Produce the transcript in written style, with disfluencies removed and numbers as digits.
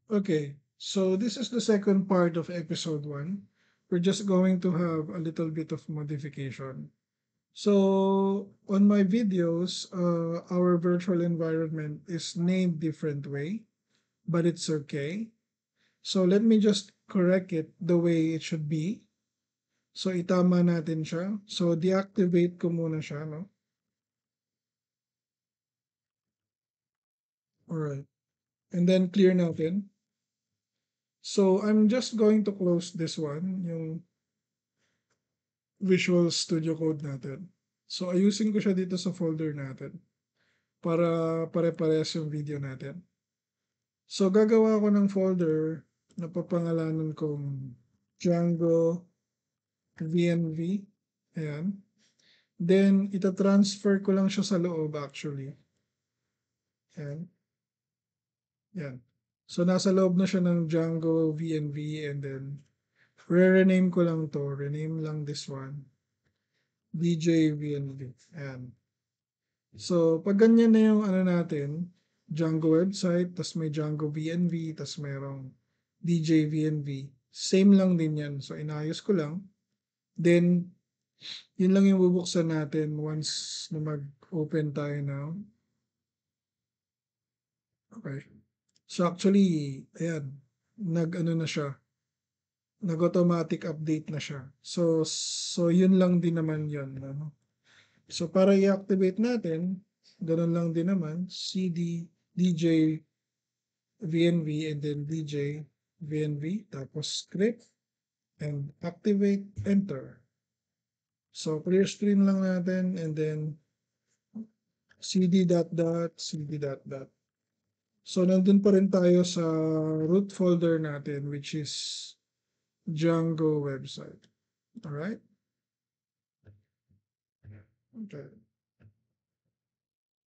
Okay, so this is the second part of episode 1. We're just going to have a little bit of modification. So on my videos, our virtual environment is named different way, but it's okay. So let me just correct it the way it should be. So itama natin siya. So deactivate ko muna siya, no? Alright. And then clear natin. So I'm just going to close this one, yung Visual Studio Code natin. So ayusin ko siya dito sa folder natin para pare-parehas yung video natin. So gagawa ko ng folder na papangalanan kong Django VNV. Ayan. Then ita-transfer ko lang siya sa loob actually. Ayan. Yan. So nasa loob na siya ng Django VNV and then re-rename ko lang to. Rename lang this one. DJ VNV. Ayan. So, pag ganyan na yung ano natin, Django website, tas may Django VNV, tas merong DJ VNV, same lang din yan. So, inayos ko lang. Then, yun lang yung bubuksan natin once na mag-open tayo now. Okay. So, actually, ayan, nag-ano na siya, nag-automatic update na siya. So yun lang din naman yun. Ano? So, para i-activate natin, ganun lang din naman, CD, DJ, VNV, and then DJ, VNV, tapos script, and activate, enter. So, clear screen lang natin, and then CD dot dot, CD dot dot. So, nandun pa rin tayo sa root folder natin, which is Django website. Alright? Okay.